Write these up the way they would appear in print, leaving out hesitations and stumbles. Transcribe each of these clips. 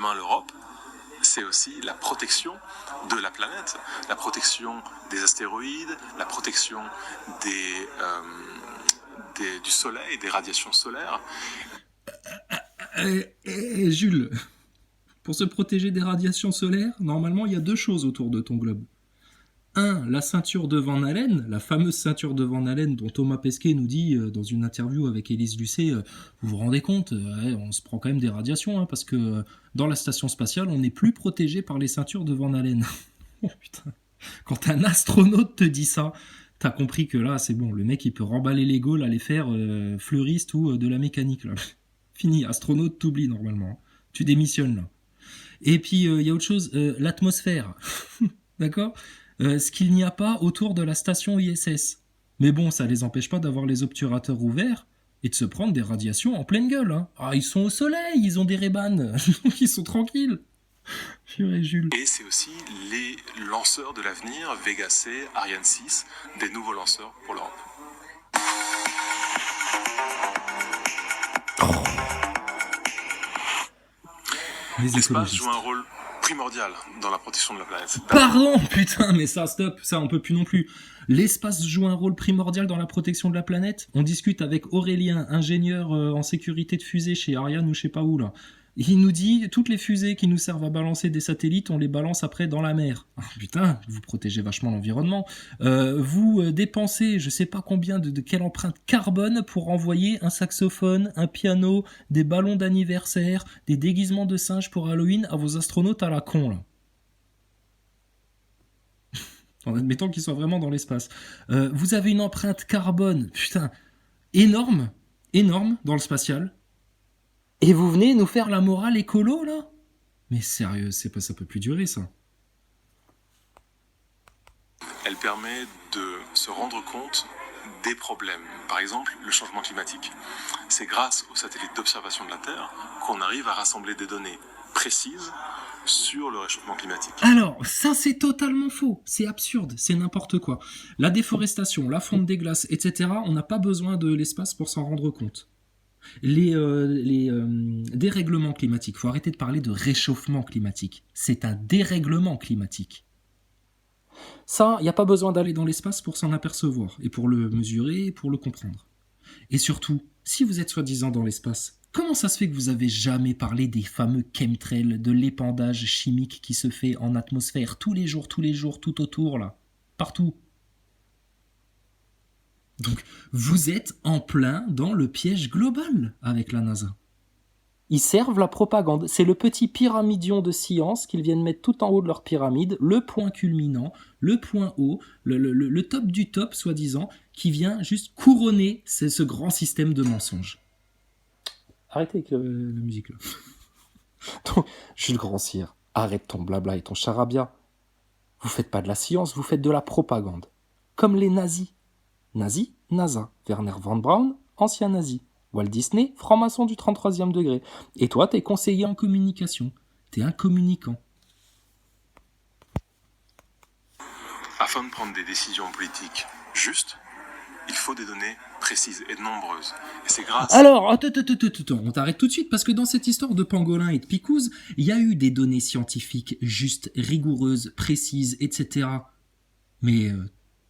demain l'Europe, c'est aussi la protection de la planète, la protection des astéroïdes, la protection du soleil, des radiations solaires. Jules, pour se protéger des radiations solaires, normalement, il y a 2 choses autour de ton globe. 1, la ceinture de Van Allen, la fameuse ceinture de Van Allen dont Thomas Pesquet nous dit dans une interview avec Élise Lucet, vous vous rendez compte, on se prend quand même des radiations, hein, parce que dans la station spatiale, on n'est plus protégé par les ceintures de Van Allen. Oh putain. Quand un astronaute te dit ça, t'as compris que là, c'est bon, le mec, il peut remballer les Gaules, aller faire fleuriste ou de la mécanique. Là. Fini, astronaute, t'oublies normalement. Tu démissionnes là. Et puis, il y a autre chose, l'atmosphère. D'accord ? Ce qu'il n'y a pas autour de la station ISS. Mais bon, ça les empêche pas d'avoir les obturateurs ouverts et de se prendre des radiations en pleine gueule. Hein. Ah, ils sont au soleil, ils ont des Ray-Ban, ils sont tranquilles. Purée, Jules. Et c'est aussi les lanceurs de l'avenir, Vega C, Ariane 6, des nouveaux lanceurs pour l'Europe. L'espace joue un rôle primordial dans la protection de la planète. Pardon, putain, mais ça, stop, ça on peut plus non plus. L'espace joue un rôle primordial dans la protection de la planète. On discute avec Aurélien, ingénieur en sécurité de fusée chez Ariane ou je sais pas où là. Il nous dit, toutes les fusées qui nous servent à balancer des satellites, on les balance après dans la mer. Ah, putain, vous protégez vachement l'environnement. Vous dépensez, je sais pas combien de quelle empreinte carbone pour envoyer un saxophone, un piano, des ballons d'anniversaire, des déguisements de singes pour Halloween à vos astronautes à la con, là. En admettant qu'ils soient vraiment dans l'espace. Vous avez une empreinte carbone, putain, énorme dans le spatial. Et vous venez nous faire la morale écolo, là ? Mais sérieux, ça peut plus durer, ça. Elle permet de se rendre compte des problèmes. Par exemple, le changement climatique. C'est grâce aux satellites d'observation de la Terre qu'on arrive à rassembler des données précises sur le réchauffement climatique. Alors, ça c'est totalement faux, c'est absurde, c'est n'importe quoi. La déforestation, la fonte des glaces, etc., on n'a pas besoin de l'espace pour s'en rendre compte. Les dérèglements climatiques, il faut arrêter de parler de réchauffement climatique, c'est un dérèglement climatique. Ça, il n'y a pas besoin d'aller dans l'espace pour s'en apercevoir, et pour le mesurer, et pour le comprendre. Et surtout, si vous êtes soi-disant dans l'espace, comment ça se fait que vous avez jamais parlé des fameux chemtrails, de l'épandage chimique qui se fait en atmosphère tous les jours, tout autour, là, partout? Donc, vous êtes en plein dans le piège global avec la NASA. Ils servent la propagande. C'est le petit pyramidion de science qu'ils viennent mettre tout en haut de leur pyramide, le point culminant, le point haut, le top du top, soi-disant, qui vient juste couronner ce grand système de mensonges. Arrêtez avec la musique, là. Donc, Jules Grand-Cyr, arrête ton blabla et ton charabia. Vous faites pas de la science, vous faites de la propagande. Comme les nazis. Nazi, NASA. Werner von Braun, ancien nazi. Walt Disney, franc-maçon du 33e degré. Et toi, t'es conseiller en communication. T'es un communicant. Afin de prendre des décisions politiques justes, il faut des données précises et nombreuses. Et c'est grâce... Alors, attends, on t'arrête tout de suite, parce que dans cette histoire de pangolin et de picouse, il y a eu des données scientifiques justes, rigoureuses, précises, etc. Mais...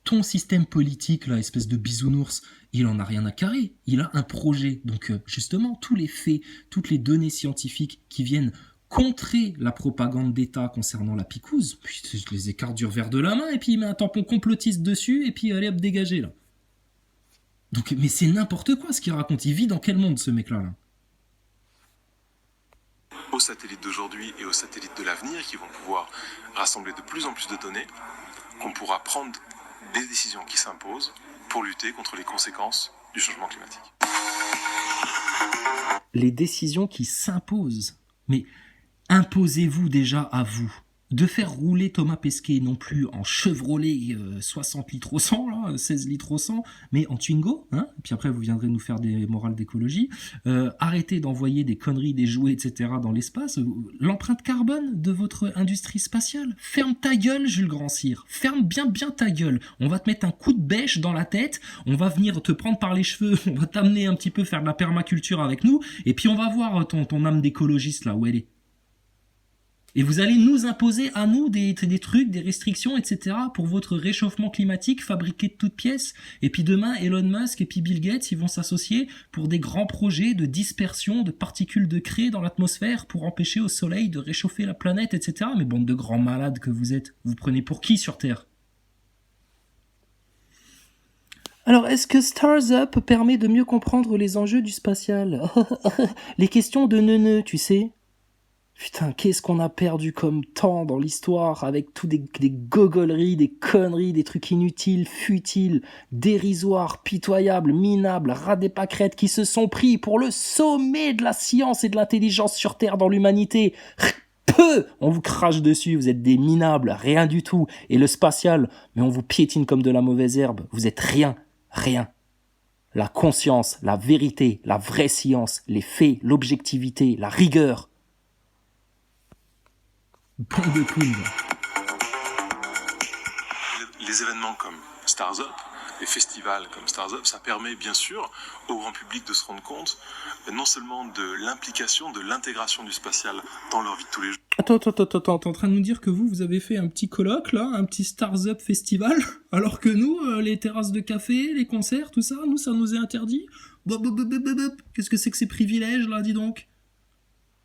ton système politique, là, espèce de bisounours, il en a rien à carrer. Il a un projet. Donc, justement, tous les faits, toutes les données scientifiques qui viennent contrer la propagande d'État concernant la picouse, puis je les écarte du revers de la main, et puis il met un tampon complotiste dessus, et puis allez hop, dégagez, là. Donc, mais c'est n'importe quoi ce qu'il raconte. Il vit dans quel monde, ce mec-là, là ? Aux satellites d'aujourd'hui et aux satellites de l'avenir qui vont pouvoir rassembler de plus en plus de données, qu'on pourra prendre des décisions qui s'imposent pour lutter contre les conséquences du changement climatique. Les décisions qui s'imposent. Mais imposez-vous déjà à vous de faire rouler Thomas Pesquet non plus en Chevrolet 60 litres au 100, là, 16 litres au 100, mais en Twingo, hein, puis après vous viendrez nous faire des morales d'écologie, arrêtez d'envoyer des conneries, des jouets, etc. dans l'espace, l'empreinte carbone de votre industrie spatiale, ferme ta gueule Jules Grand-Cyr, ferme bien ta gueule, on va te mettre un coup de bêche dans la tête, on va venir te prendre par les cheveux, on va t'amener un petit peu faire de la permaculture avec nous, et puis on va voir ton âme d'écologiste là, où elle est. Et vous allez nous imposer à nous des trucs, des restrictions, etc. pour votre réchauffement climatique fabriqué de toutes pièces. Et puis demain, Elon Musk et puis Bill Gates, ils vont s'associer pour des grands projets de dispersion de particules de craie dans l'atmosphère pour empêcher au soleil de réchauffer la planète, etc. Mais bande de grands malades que vous êtes, vous prenez pour qui sur Terre? Alors, est-ce que Stars Up permet de mieux comprendre les enjeux du spatial? Les questions de neuneux, tu sais. Putain, qu'est-ce qu'on a perdu comme temps dans l'histoire avec tout des gogoleries, des conneries, des trucs inutiles, futiles, dérisoires, pitoyables, minables, ras des pâquerettes qui se sont pris pour le sommet de la science et de l'intelligence sur Terre dans l'humanité. Peu, on vous crache dessus, vous êtes des minables, rien du tout. Et le spatial, mais on vous piétine comme de la mauvaise herbe, vous êtes rien, rien. La conscience, la vérité, la vraie science, les faits, l'objectivité, la rigueur. Bande de clowns. Les événements comme Stars Up, les festivals comme Stars Up, ça permet bien sûr au grand public de se rendre compte non seulement de l'implication, de l'intégration du spatial dans leur vie de tous les jours. Attends, t'es en train de nous dire que vous avez fait un petit colloque là, un petit Stars Up festival, alors que nous, les terrasses de café, les concerts, tout ça, nous, ça nous est interdit? Qu'est-ce que c'est que ces privilèges là, dis donc?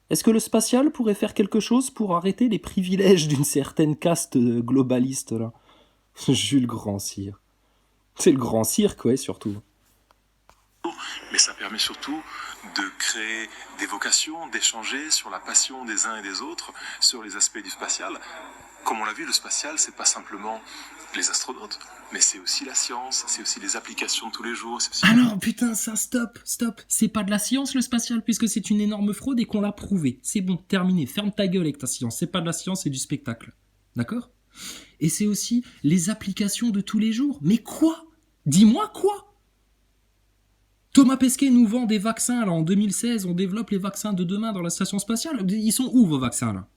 Est-ce que le spatial pourrait faire quelque chose pour arrêter les privilèges d'une certaine caste globaliste, là? Jules Grand-Cyr. C'est le grand cirque, ouais, surtout. Mais ça permet surtout de créer des vocations, d'échanger sur la passion des uns et des autres, sur les aspects du spatial. Comme on l'a vu, le spatial, c'est pas simplement les astronautes, mais c'est aussi la science, c'est aussi les applications de tous les jours. C'est aussi... Ah non, putain, ça, stop. C'est pas de la science, le spatial, puisque c'est une énorme fraude et qu'on l'a prouvé. C'est bon, terminé, ferme ta gueule avec ta science. C'est pas de la science, c'est du spectacle. D'accord? Et c'est aussi les applications de tous les jours. Mais quoi? Dis-moi quoi? Thomas Pesquet nous vend des vaccins, là, en 2016, on développe les vaccins de demain dans la station spatiale. Ils sont où, vos vaccins, là?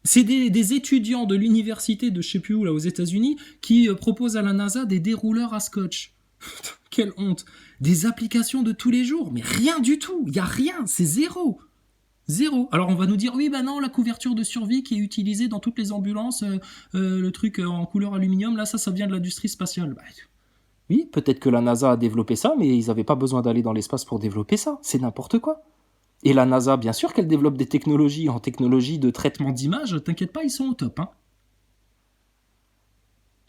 C'est des étudiants de l'université de je sais plus où, là, aux États-Unis, qui proposent à la NASA des dérouleurs à scotch. Quelle honte. Des applications de tous les jours, mais rien du tout. Il y a rien, c'est zéro. Zéro. Alors on va nous dire, oui, bah non, la couverture de survie qui est utilisée dans toutes les ambulances, le truc en couleur aluminium, là, ça vient de l'industrie spatiale. Bah, oui, peut-être que la NASA a développé ça, mais ils n'avaient pas besoin d'aller dans l'espace pour développer ça. C'est n'importe quoi. Et la NASA, bien sûr qu'elle développe des technologies en technologie de traitement d'image, t'inquiète pas, ils sont au top. Hein.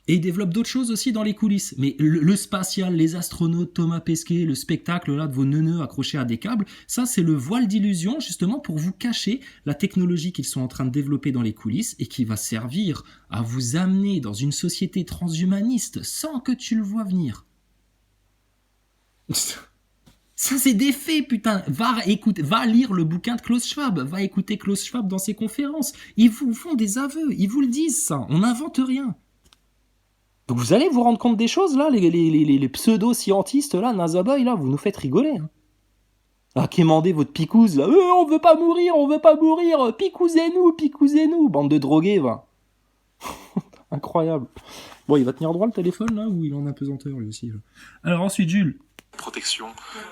Et ils développent d'autres choses aussi dans les coulisses. Mais le spatial, les astronautes, Thomas Pesquet, le spectacle là de vos neuneux accrochés à des câbles, ça c'est le voile d'illusion justement pour vous cacher la technologie qu'ils sont en train de développer dans les coulisses et qui va servir à vous amener dans une société transhumaniste sans que tu le vois venir. Ça, c'est des faits, putain. Va lire le bouquin de Klaus Schwab. Va écouter Klaus Schwab dans ses conférences. Ils vous font des aveux. Ils vous le disent, ça. On n'invente rien. Donc vous allez vous rendre compte des choses, là, les pseudo-scientistes, là, NASA Boy, là, vous nous faites rigoler. Hein. Ah, quémandez votre picouse, là. On veut pas mourir. Picousez-nous. Bande de drogués, va. Incroyable. Bon, il va tenir droit, le téléphone, là, ou il est en apesanteur, lui aussi, là. Alors ensuite, Jules. Protection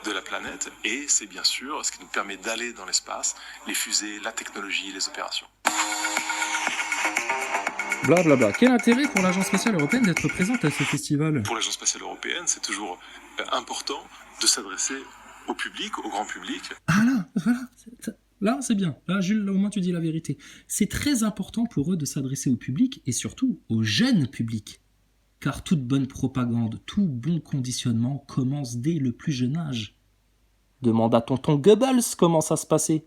de la planète, et c'est bien sûr ce qui nous permet d'aller dans l'espace, les fusées, la technologie, les opérations. Blablabla. Quel intérêt pour l'Agence spatiale européenne d'être présente à ce festival? Pour l'Agence spatiale européenne, c'est toujours important de s'adresser au public, au grand public. Ah là, voilà. Là, c'est bien. Là, Jules, là, au moins, tu dis la vérité. C'est très important pour eux de s'adresser au public, et surtout au jeune public. Car toute bonne propagande, tout bon conditionnement commence dès le plus jeune âge. Demande à tonton Goebbels comment ça se passait.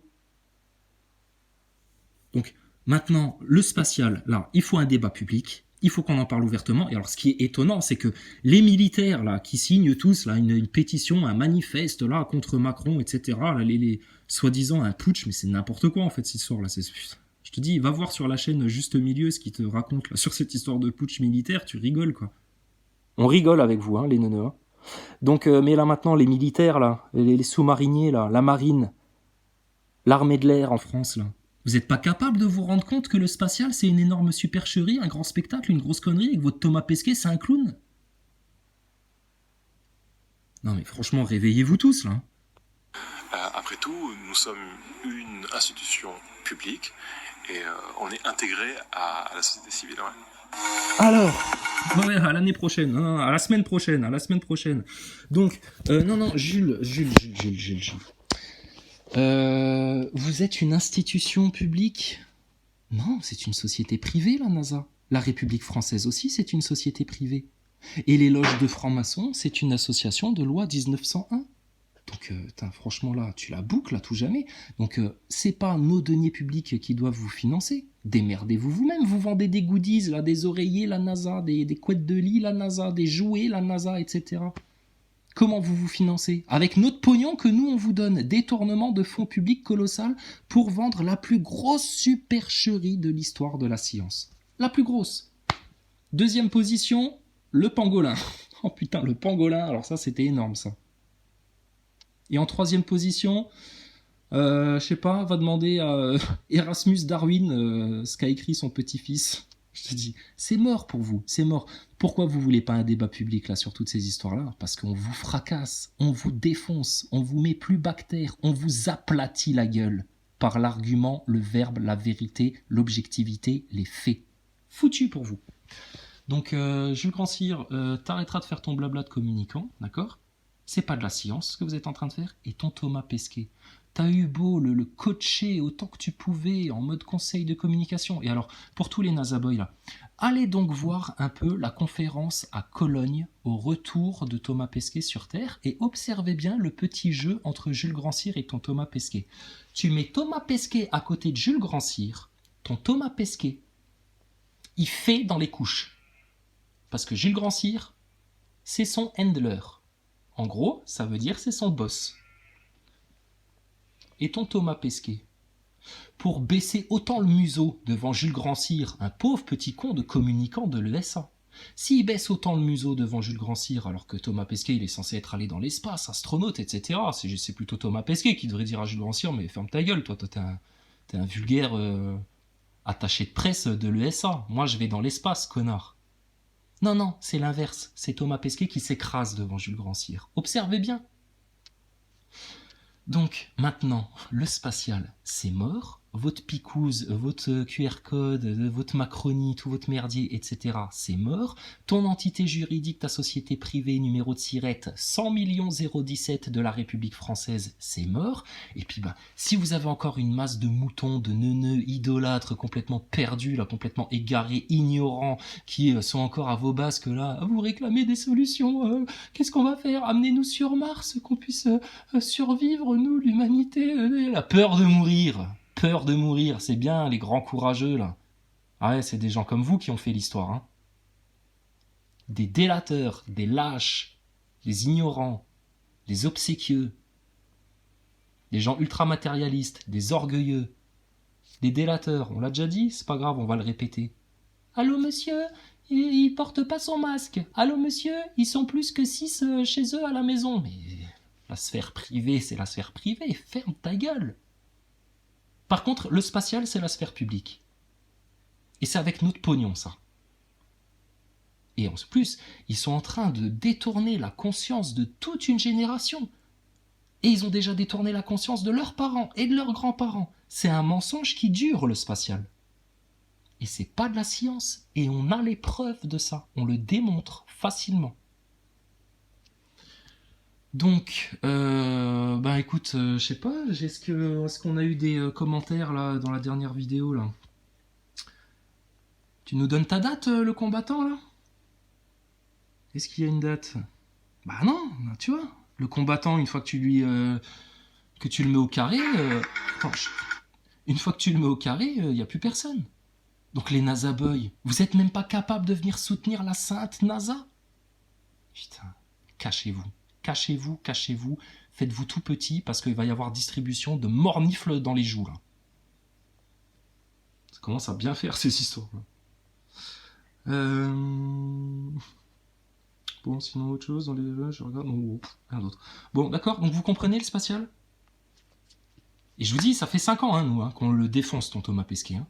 Donc, maintenant, le spatial, là, il faut un débat public, il faut qu'on en parle ouvertement. Et alors, ce qui est étonnant, c'est que les militaires, là, qui signent tous là, une pétition, un manifeste, là, contre Macron, etc., là, les soi-disant un putsch, mais c'est n'importe quoi, en fait, cette histoire-là, c'est... Je te dis, va voir sur la chaîne Juste Milieu ce qu'ils te racontent là, sur cette histoire de putsch militaire, tu rigoles quoi. On rigole avec vous, hein, les neuneux. Hein. Donc, mais là maintenant, les militaires, là, les sous-mariniers, là, la marine, l'armée de l'air en France, là, vous n'êtes pas capable de vous rendre compte que le spatial, c'est une énorme supercherie, un grand spectacle, une grosse connerie, et que votre Thomas Pesquet, c'est un clown? Non mais franchement, réveillez-vous tous, là. Après tout, nous sommes une institution public et on est intégré à la société civile. Ouais. Alors, ouais, à l'année prochaine, à la semaine prochaine. Donc, non, Jules. Vous êtes une institution publique? Non, c'est une société privée, la NASA. La République française aussi, c'est une société privée. Et les loges de francs-maçons, c'est une association de loi 1901. Donc, franchement, là, tu la boucles à tout jamais. Donc, c'est pas nos deniers publics qui doivent vous financer. Démerdez-vous vous-même. Vous vendez des goodies, là, des oreillers, la NASA, des couettes de lit, la NASA, des jouets, la NASA, etc. Comment vous financez? Avec notre pognon que nous, on vous donne. Détournement de fonds publics colossal pour vendre la plus grosse supercherie de l'histoire de la science. La plus grosse. Deuxième position, le pangolin. Oh putain, le pangolin. Alors ça, c'était énorme, ça. Et en troisième position, je sais pas, va demander à Erasmus Darwin ce qu'a écrit son petit-fils. Je te dis, c'est mort pour vous, c'est mort. Pourquoi vous voulez pas un débat public là sur toutes ces histoires-là? Parce qu'on vous fracasse, on vous défonce, on vous met plus bactère, on vous aplatit la gueule par l'argument, le verbe, la vérité, l'objectivité, les faits. Foutu pour vous. Donc, Jules Grand-Cyr, t'arrêteras de faire ton blabla de communicant, d'accord? C'est pas de la science ce que vous êtes en train de faire. Et ton Thomas Pesquet, t'as eu beau le coacher autant que tu pouvais en mode conseil de communication. Et alors, pour tous les NASA boys là, allez donc voir un peu la conférence à Cologne au retour de Thomas Pesquet sur Terre et observez bien le petit jeu entre Jules Grand-Cyr et ton Thomas Pesquet. Tu mets Thomas Pesquet à côté de Jules Grand-Cyr, ton Thomas Pesquet, il fait dans les couches. Parce que Jules Grand-Cyr, c'est son handler. En gros, ça veut dire c'est son boss. Et ton Thomas Pesquet, pour baisser autant le museau devant Jules Grand-Cyr, un pauvre petit con de communicant de l'ESA, s'il baisse autant le museau devant Jules Grand-Cyr, alors que Thomas Pesquet, il est censé être allé dans l'espace, astronaute, etc., c'est plutôt Thomas Pesquet qui devrait dire à Jules Grand-Cyr, mais ferme ta gueule, toi t'es un vulgaire attaché de presse de l'ESA. Moi, je vais dans l'espace, connard. Non, c'est l'inverse. C'est Thomas Pesquet qui s'écrase devant Jules Grand-Cyr. Observez bien. Donc, maintenant, le spatial, c'est mort. Votre picouse, votre QR code, votre Macronie, tout votre merdier, etc., c'est mort. Ton entité juridique, ta société privée, numéro de SIRET, 100 017 de la République française, c'est mort. Et puis, si vous avez encore une masse de moutons, de neuneux, idolâtres, complètement perdus, là, complètement égarés, ignorants, qui sont encore à vos basques, là, à vous réclamer des solutions, qu'est-ce qu'on va faire? Amenez-nous sur Mars, qu'on puisse survivre, nous, l'humanité, la peur de mourir. Peur de mourir, c'est bien, les grands courageux, là. Ah ouais, c'est des gens comme vous qui ont fait l'histoire, hein. Des délateurs, des lâches, des ignorants, des obséquieux, des gens ultra-matérialistes, des orgueilleux, des délateurs. On l'a déjà dit, c'est pas grave, on va le répéter. Allô, monsieur, il porte pas son masque. Allô, monsieur, ils sont plus que 6 chez eux à la maison. Mais la sphère privée, c'est la sphère privée, ferme ta gueule. Par contre, le spatial, c'est la sphère publique. Et c'est avec notre pognon, ça. Et en plus, ils sont en train de détourner la conscience de toute une génération. Et ils ont déjà détourné la conscience de leurs parents et de leurs grands-parents. C'est un mensonge qui dure, le spatial. Et c'est pas de la science. Et on a les preuves de ça. On le démontre facilement. Donc, écoute, je sais pas, est-ce qu'on a eu des commentaires là dans la dernière vidéo là? Tu nous donnes ta date, le combattant là? Est-ce qu'il y a une date? Bah non, tu vois, le combattant une fois que tu le mets au carré, une fois que tu le mets au carré, il y a plus personne. Donc les NASA boys, vous êtes même pas capables de venir soutenir la sainte NASA? Putain, cachez-vous. Cachez-vous, faites-vous tout petit parce qu'il va y avoir distribution de mornifles dans les joues là. Ça commence à bien faire ces histoires là. Bon, sinon autre chose dans les je regarde, non, rien d'autre. Bon, d'accord, donc vous comprenez le spatial? Et je vous dis, ça fait 5 ans nous qu'on le défonce ton Thomas Pesquet.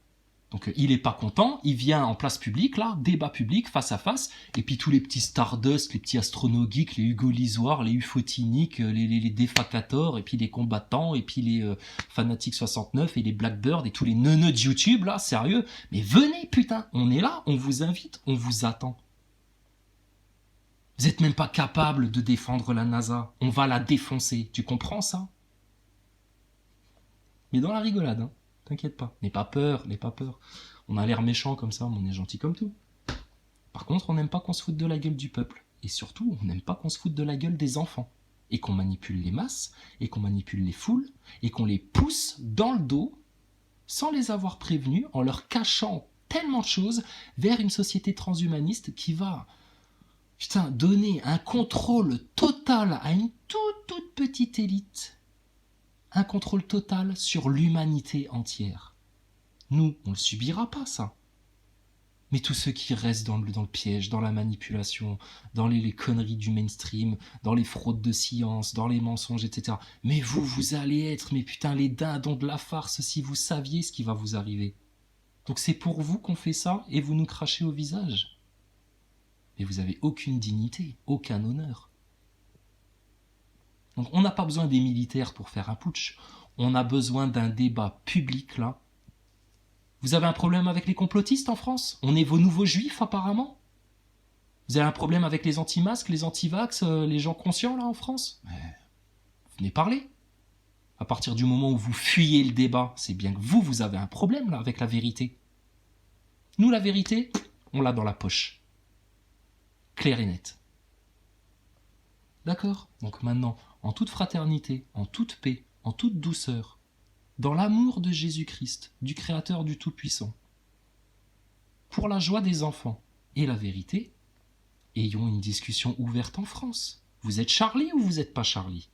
Donc il est pas content, il vient en place publique, là, débat public, face à face, et puis tous les petits Stardust, les petits astronogeeks, les Hugo Lisoire, les ufotiniques, les défacators, et puis les combattants, et puis les fanatiques 69, et les Blackbird, et tous les neuneux de YouTube, là, sérieux, mais venez putain, on est là, on vous invite, on vous attend. Vous êtes même pas capable de défendre la NASA, on va la défoncer, tu comprends ça? Mais dans la rigolade, hein. T'inquiète pas, n'aie pas peur, n'aie pas peur. On a l'air méchant comme ça, mais on est gentil comme tout. Par contre, on n'aime pas qu'on se foute de la gueule du peuple. Et surtout, on n'aime pas qu'on se foute de la gueule des enfants. Et qu'on manipule les masses, et qu'on manipule les foules, et qu'on les pousse dans le dos, sans les avoir prévenus, en leur cachant tellement de choses, vers une société transhumaniste qui va, donner un contrôle total à une toute petite élite. Un contrôle total sur l'humanité entière. Nous, on ne le subira pas, ça. Mais tous ceux qui restent dans le piège, dans la manipulation, dans les conneries du mainstream, dans les fraudes de science, dans les mensonges, etc. Mais vous allez être, mais putain, les dindons de la farce si vous saviez ce qui va vous arriver. Donc c'est pour vous qu'on fait ça et vous nous crachez au visage. Mais vous avez aucune dignité, aucun honneur. Donc on n'a pas besoin des militaires pour faire un putsch, on a besoin d'un débat public là. Vous avez un problème avec les complotistes en France? On est vos nouveaux juifs apparemment? Vous avez un problème avec les anti-masques, les anti-vax, les gens conscients là en France? Mais venez parler. À partir du moment où vous fuyez le débat, c'est bien que vous avez un problème là avec la vérité. Nous la vérité, on l'a dans la poche. Clair et net. D'accord? Donc maintenant, en toute fraternité, en toute paix, en toute douceur, dans l'amour de Jésus-Christ, du Créateur du Tout-Puissant, pour la joie des enfants et la vérité, ayons une discussion ouverte en France. Vous êtes Charlie ou vous n'êtes pas Charlie?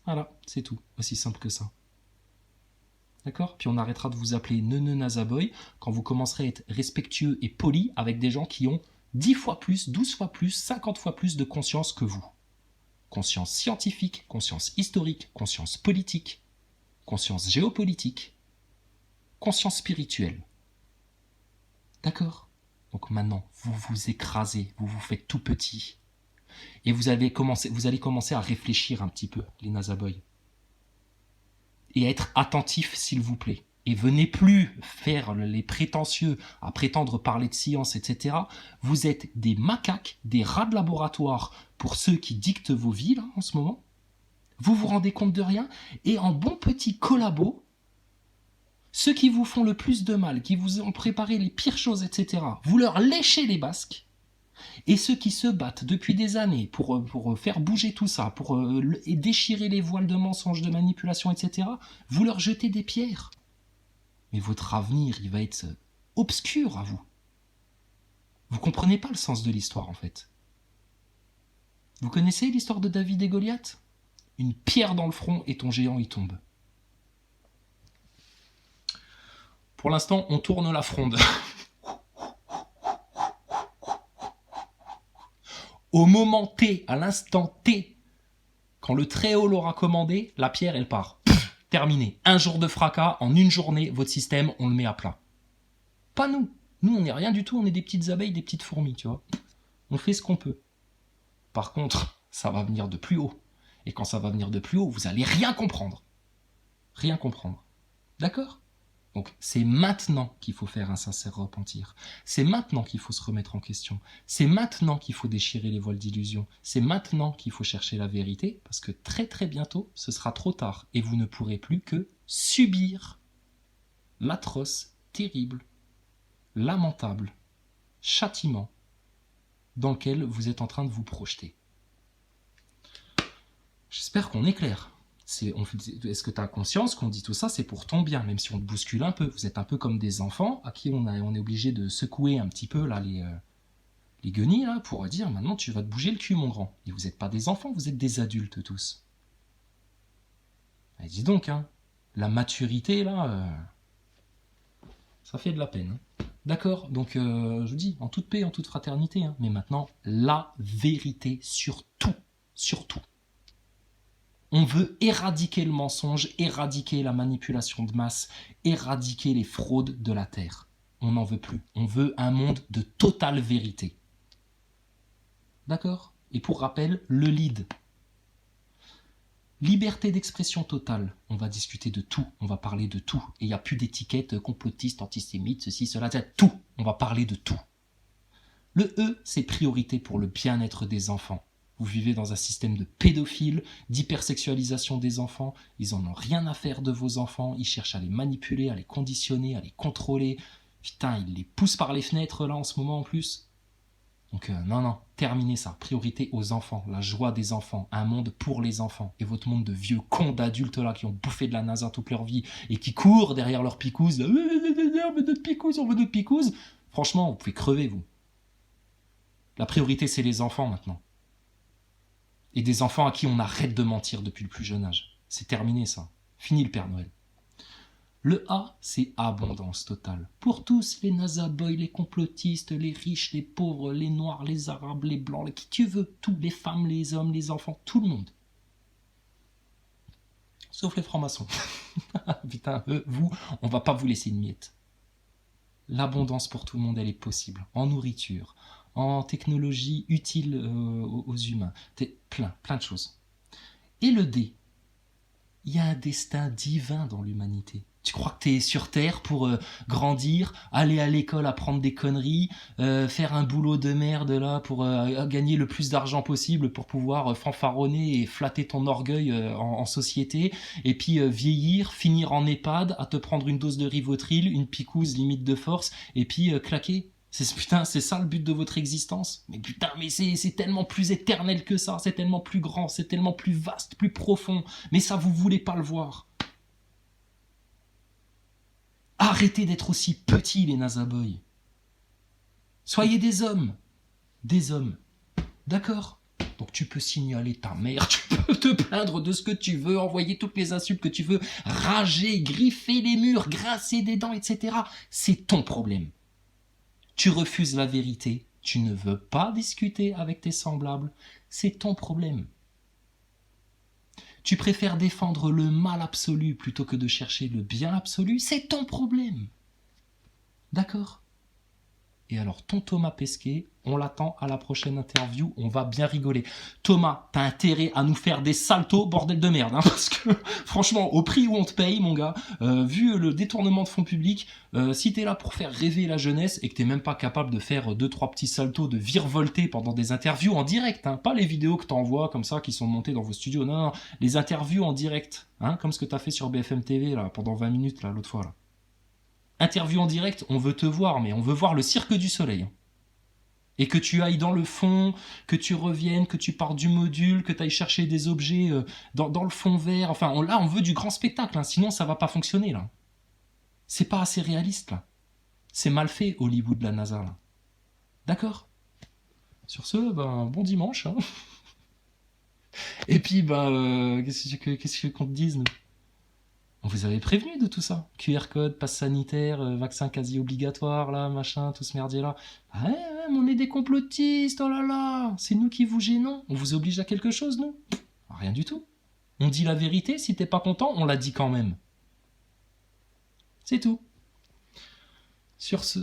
Voilà, c'est tout, aussi simple que ça. D'accord? Puis on arrêtera de vous appeler neuneu nazaboy quand vous commencerez à être respectueux et poli avec des gens qui ont 10 fois plus, 12 fois plus, 50 fois plus de conscience que vous. Conscience scientifique, conscience historique, conscience politique, conscience géopolitique, conscience spirituelle. D'accord? Donc maintenant, vous vous écrasez, vous vous faites tout petit. Et vous allez commencer à réfléchir un petit peu, les nazaboys. Et à être attentifs, s'il vous plaît. Et venez plus faire les prétentieux à prétendre parler de science, etc. Vous êtes des macaques, des rats de laboratoire pour ceux qui dictent vos vies là, en ce moment. Vous vous rendez compte de rien. Et en bon petit collabo, ceux qui vous font le plus de mal, qui vous ont préparé les pires choses, etc., vous leur léchez les basques. Et ceux qui se battent depuis des années pour faire bouger tout ça, pour déchirer les voiles de mensonges, de manipulation, etc., vous leur jetez des pierres. Mais votre avenir, il va être obscur à vous. Vous comprenez pas le sens de l'histoire, en fait. Vous connaissez l'histoire de David et Goliath? Une pierre dans le front et ton géant y tombe. Pour l'instant, on tourne la fronde. Au moment T, à l'instant T, quand le Très-Haut l'aura commandé, la pierre, elle part. Terminé. Un jour de fracas, en une journée, votre système, on le met à plat. Pas nous. Nous, on n'est rien du tout, on est des petites abeilles, des petites fourmis, tu vois. On fait ce qu'on peut. Par contre, ça va venir de plus haut. Et quand ça va venir de plus haut, vous allez rien comprendre. Rien comprendre. D'accord ? Donc, c'est maintenant qu'il faut faire un sincère repentir. C'est maintenant qu'il faut se remettre en question. C'est maintenant qu'il faut déchirer les voiles d'illusion. C'est maintenant qu'il faut chercher la vérité, parce que très très bientôt, ce sera trop tard. Et vous ne pourrez plus que subir l'atroce, terrible, lamentable châtiment dans lequel vous êtes en train de vous projeter. J'espère qu'on est clair. Est-ce que tu as conscience qu'on dit tout ça, c'est pour ton bien, même si on te bouscule un peu. Vous êtes un peu comme des enfants à qui on est obligé de secouer un petit peu là, les guenilles là, pour dire maintenant tu vas te bouger le cul, mon grand. Et vous n'êtes pas des enfants, vous êtes des adultes tous. Et dis donc, hein, la maturité là, ça fait de la peine. Hein. D'accord, donc je vous dis, en toute paix, en toute fraternité, hein, mais maintenant, la vérité sur tout. Sur tout. On veut éradiquer le mensonge, éradiquer la manipulation de masse, éradiquer les fraudes de la Terre. On n'en veut plus. On veut un monde de totale vérité. D'accord? Et pour rappel, le lead. Liberté d'expression totale. On va discuter de tout, on va parler de tout. Et il n'y a plus d'étiquettes complotistes, antisémites, ceci, cela, tout. On va parler de tout. Le E, c'est priorité pour le bien-être des enfants. Vous vivez dans un système de pédophiles, d'hypersexualisation des enfants. Ils en ont rien à faire de vos enfants. Ils cherchent à les manipuler, à les conditionner, à les contrôler. Putain, ils les poussent par les fenêtres là en ce moment en plus. Donc non, terminez ça. Priorité aux enfants, la joie des enfants, un monde pour les enfants. Et votre monde de vieux cons d'adultes là qui ont bouffé de la NASA toute leur vie et qui courent derrière leur picouse. Là, on veut notre picouse, on veut notre picouse. Franchement, vous pouvez crever vous. La priorité c'est les enfants maintenant. Et des enfants à qui on arrête de mentir depuis le plus jeune âge. C'est terminé ça. Fini le Père Noël. Le A, c'est abondance totale. Pour tous, les NASA boys, les complotistes, les riches, les pauvres, les noirs, les arabes, les blancs, qui tu veux, tous, les femmes, les hommes, les enfants, tout le monde. Sauf les francs-maçons. Putain, vous, on va pas vous laisser une miette. L'abondance pour tout le monde, elle est possible. En nourriture, en technologie utile aux humains. Plein de choses. Et le D, il y a un destin divin dans l'humanité. Tu crois que tu es sur Terre pour grandir, aller à l'école apprendre des conneries, faire un boulot de merde là pour gagner le plus d'argent possible pour pouvoir fanfaronner et flatter ton orgueil en société, et puis vieillir, finir en EHPAD, à te prendre une dose de Rivotril, une picouse limite de force, et puis claquer. C'est ça le but de votre existence. Mais putain, mais c'est tellement plus éternel que ça, c'est tellement plus grand, c'est tellement plus vaste, plus profond. Mais ça, vous voulez pas le voir. Arrêtez d'être aussi petits, les NASA boys. Soyez des hommes. Des hommes. D'accord? Donc tu peux signaler ta mère, tu peux te plaindre de ce que tu veux, envoyer toutes les insultes que tu veux, rager, griffer les murs, grincer des dents, etc. C'est ton problème. Tu refuses la vérité, tu ne veux pas discuter avec tes semblables, c'est ton problème. Tu préfères défendre le mal absolu plutôt que de chercher le bien absolu, c'est ton problème. D'accord? Et alors, ton Thomas Pesquet, on l'attend à la prochaine interview, on va bien rigoler. Thomas, t'as intérêt à nous faire des saltos, bordel de merde, hein, parce que franchement, au prix où on te paye, mon gars, vu le détournement de fonds publics, si t'es là pour faire rêver la jeunesse et que t'es même pas capable de faire 2-3 petits saltos, de virevolter pendant des interviews en direct, hein, pas les vidéos que t'envoies comme ça, qui sont montées dans vos studios, non, les interviews en direct, hein, comme ce que t'as fait sur BFM TV, là, pendant 20 minutes, là, l'autre fois, là. Interview en direct, on veut te voir, mais on veut voir le cirque du soleil. Et que tu ailles dans le fond, que tu reviennes, que tu partes du module, que tu ailles chercher des objets dans le fond vert. Enfin, là, on veut du grand spectacle, hein, sinon ça va pas fonctionner, là. C'est pas assez réaliste, là. C'est mal fait, Hollywood de la NASA, là. D'accord? Sur ce, bon dimanche. Hein. Et puis, qu'est-ce qu'on te dise, nous? On vous avait prévenu de tout ça. QR code, passe sanitaire, vaccin quasi obligatoire, là, machin, tout ce merdier-là. Ah ouais, mais on est des complotistes, oh là là. C'est nous qui vous gênons. On vous oblige à quelque chose, nous? Rien du tout. On dit la vérité, si t'es pas content, on la dit quand même. C'est tout. Sur ce,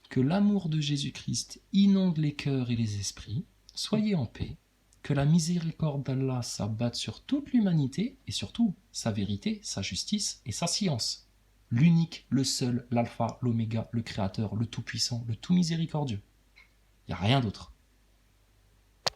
que l'amour de Jésus-Christ inonde les cœurs et les esprits. Soyez en paix. Que la miséricorde d'Allah s'abatte sur toute l'humanité et surtout sa vérité, sa justice et sa science. L'unique, le seul, l'alpha, l'oméga, le créateur, le tout-puissant, le tout miséricordieux. Il n'y a rien d'autre.